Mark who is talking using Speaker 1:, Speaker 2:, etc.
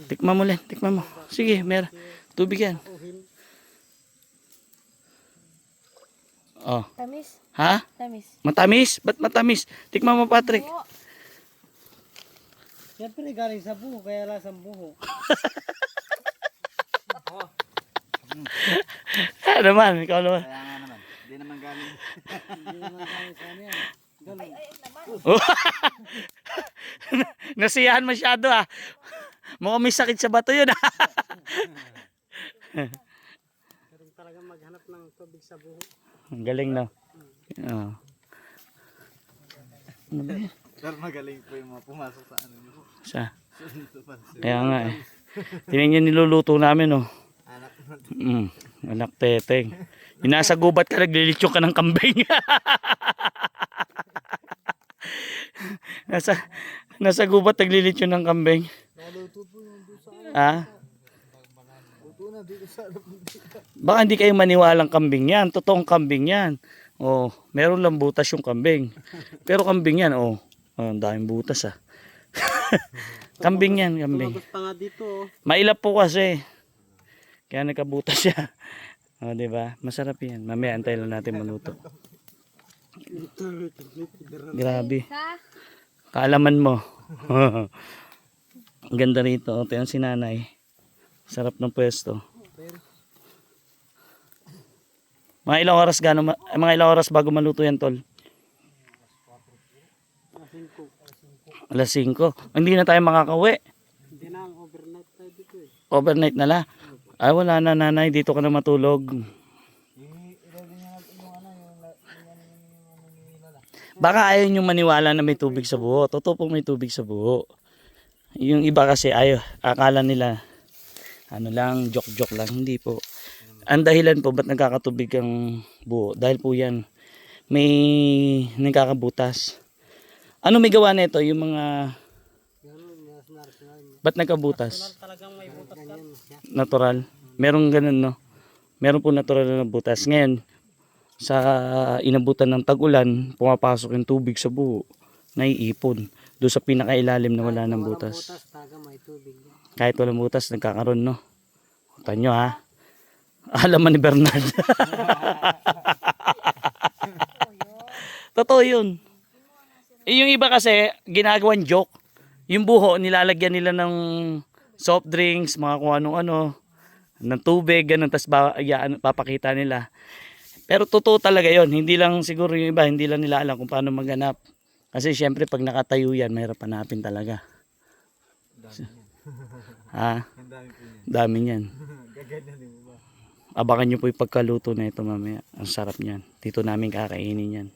Speaker 1: Tikman mo, Len. Tikman mo. Sige, tubig yan. Oh.
Speaker 2: Tamis.
Speaker 1: Ha?
Speaker 2: Tamis.
Speaker 1: Matamis? Ba't matamis? Tikman mo, Patrick.
Speaker 2: Oo.
Speaker 3: Siyempre galing sa buho, kaya lasang buho.
Speaker 1: Naman, ikaw naman.
Speaker 4: Kaya nga naman. Hindi naman galing.
Speaker 3: Hindi naman galing sa ano yan. Galing.
Speaker 1: Nasiyahan masyado ah. Mukhang may sakit sa bato yun ah.
Speaker 3: Pero talagang maghanap ng tubig sa buho.
Speaker 1: Ang galing na. Oh. Ano ba yan?
Speaker 4: Pero magaling po yung mga pumasok sa ano niyo.
Speaker 1: Sa? Kaya nga eh. Tingnan niyo niluluto namin oh.
Speaker 4: Anak
Speaker 1: Anak teteng. Yung nasa gubat ka, naglilitsyon ka ng kambing. nasa gubat naglilitsyon ng kambing.
Speaker 3: Naluto po yung doon sa
Speaker 1: Ah?
Speaker 3: luto na dito sa
Speaker 1: Baka hindi kayo maniwalang kambing yan. Totoong kambing yan. Oh, meron lang butas yung kambing. Pero kambing yan, oh. Oh, ang daming butas ah. Kambing yan, kambing.
Speaker 3: Tumagos pa nga dito oh.
Speaker 1: Mailap po kasi. Kaya nagkabutas siya. O, diba? Masarap yan. Mamaya antay lang natin maluto. Grabe. Kaalaman mo. Ang ganda rito. Ito yung si nanay. Sarap ng pwesto. Mga ilang oras bago maluto yan, tol? Alas 5. Hindi na tayo makakauwi.
Speaker 3: Hindi na, overnight tayo dito eh.
Speaker 1: Overnight na la. Ay wala na nanay, dito ka na matulog. Baka ayaw nyo maniwala na may tubig sa buho. Totoo po may tubig sa buho. Yung iba kasi akala nila ano lang, joke lang. Hindi po. Ang dahilan po ba't nagkakatubig ang buho? Dahil po yan may nagkakabutas. Ano may gawa nito? Yung mga ba't nagkabutas?
Speaker 3: Talagang may butas ka.
Speaker 1: Natural. Meron ganun, no? Meron po natural na butas. Ngayon, sa inabutan ng tag-ulan, pumapasok yung tubig sa buho, naiipon. Doon sa pinakailalim na wala ng butas.
Speaker 3: Butas, taga may tubig.
Speaker 1: Kahit walang butas, nagkakaroon, no? Tanyo, ha? Alaman ni Bernard. Totoo yun. Yung iba kasi, ginagawan joke. Yung buho, nilalagyan nila ng soft drinks, mga kung ano-ano, ng tubig, ganun, tapos papakita nila. Pero totoo talaga yon. Hindi lang siguro yung iba, hindi lang nila alam kung paano maghanap. Kasi syempre pag nakatayo yan, mahirap hanapin talaga. Ha?
Speaker 4: Ang dami po niyan.
Speaker 1: Dami niyan.
Speaker 4: Gaganyan din mo ba?
Speaker 1: Abangan nyo po yung pagkaluto na ito mamaya. Ang sarap niyan. Dito namin kakainin yan.